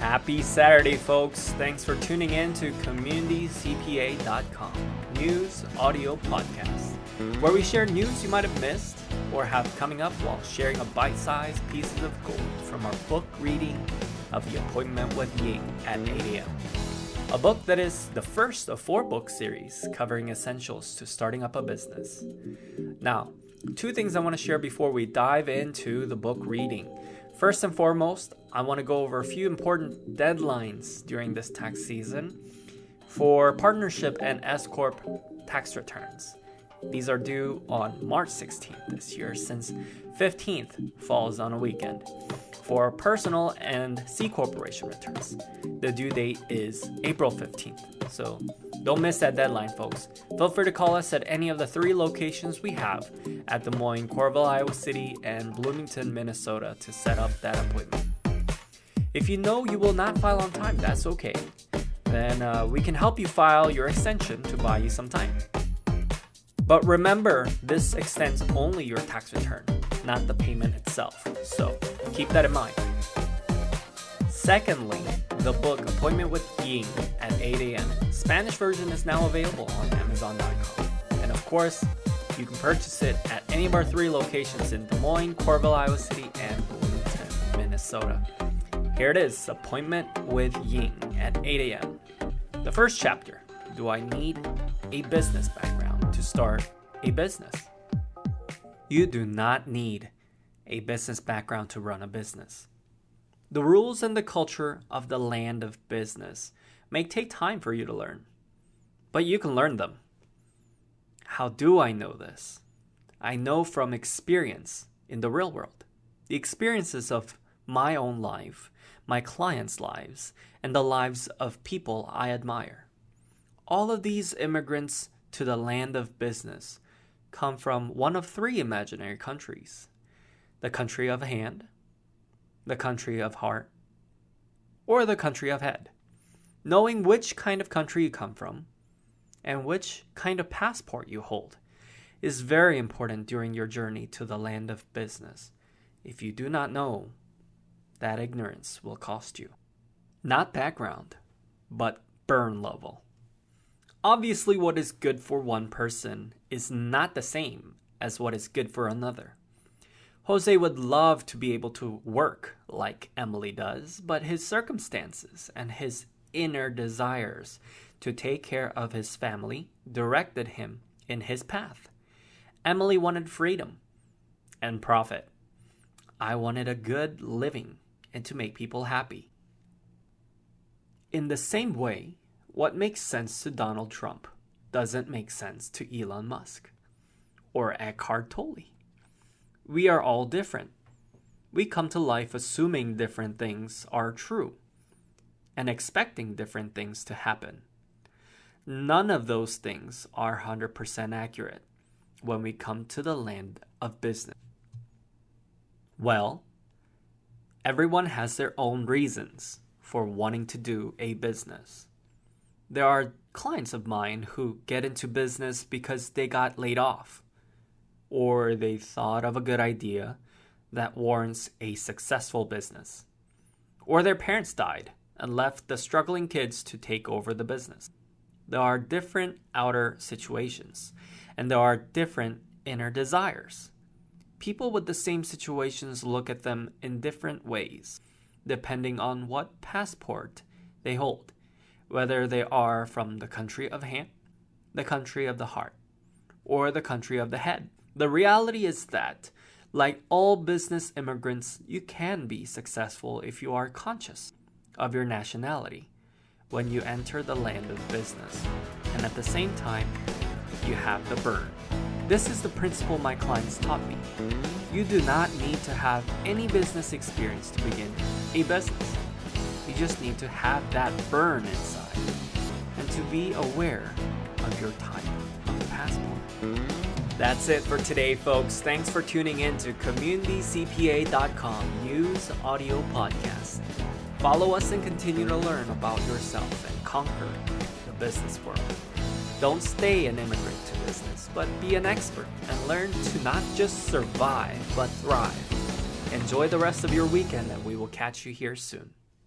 Happy Saturday, folks. Thanks for tuning in to CommunityCPA.com, news audio podcast, where we share news you might have missed or have coming up while sharing a bite-sized pieces of gold from our book reading of The Appointment with Ying at 8 a.m. A book that is the first of 4 book series covering essentials to starting up a business. Now, 2 things I want to share before we dive into the book reading. First and foremost, I want to go over a few important deadlines during this tax season for partnership and S-Corp tax returns. These are due on March 16th this year, since 15th falls on a weekend. For personal and C corporation returns, the due date is April 15th. So don't miss that deadline, folks. Feel free to call us at any of the 3 locations we have at Des Moines, Coralville, Iowa City, and Bloomington, Minnesota to set up that appointment. If you know you will not file on time, that's okay. Then we can help you file your extension to buy you some time. But remember, this extends only your tax return, not the payment itself. So keep that in mind. Secondly, the book Appointment with Ying at 8 a.m. Spanish version is now available on Amazon.com. And of course, you can purchase it at any of our 3 locations in Des Moines, Coralville, Iowa City, and Bloomington, Minnesota. Here it is, Appointment with Ying at 8 a.m. The first chapter, do I need a business background to start a business? You do not need a business background to run a business. The rules and the culture of the land of business may take time for you to learn, but you can learn them. How do I know this? I know from experience in the real world, the experiences of my own life, my clients' lives, and the lives of people I admire. All of these immigrants to the land of business come from one of 3 imaginary countries: the country of hand, the country of heart, or the country of head. Knowing which kind of country you come from and which kind of passport you hold is very important during your journey to the land of business. If you do not know, that ignorance will cost you. Not background, but burn level. Obviously, what is good for one person is not the same as what is good for another. Jose would love to be able to work like Emily does, but his circumstances and his inner desires to take care of his family directed him in his path. Emily wanted freedom and profit. I wanted a good living and to make people happy. In the same way, what makes sense to Donald Trump doesn't make sense to Elon Musk or Eckhart Tolle. We are all different. We come to life assuming different things are true and expecting different things to happen. None of those things are 100% accurate when we come to the land of business. Well, everyone has their own reasons for wanting to do a business. There are clients of mine who get into business because they got laid off, or they thought of a good idea that warrants a successful business, or their parents died and left the struggling kids to take over the business. There are different outer situations, and there are different inner desires. People with the same situations look at them in different ways, depending on what passport they hold, whether they are from the country of hand, the country of the heart, or the country of the head. The reality is that, like all business immigrants, you can be successful if you are conscious of your nationality when you enter the land of business, and at the same time, you have the burn. This is the principle my clients taught me. You do not need to have any business experience to begin a business. You just need to have that burn inside and to be aware of your type of passport. That's it for today, folks. Thanks for tuning in to CommunityCPA.com news audio podcast. Follow us and continue to learn about yourself and conquer the business world. Don't stay an immigrant to business, but be an expert and learn to not just survive, but thrive. Enjoy the rest of your weekend, and we will catch you here soon.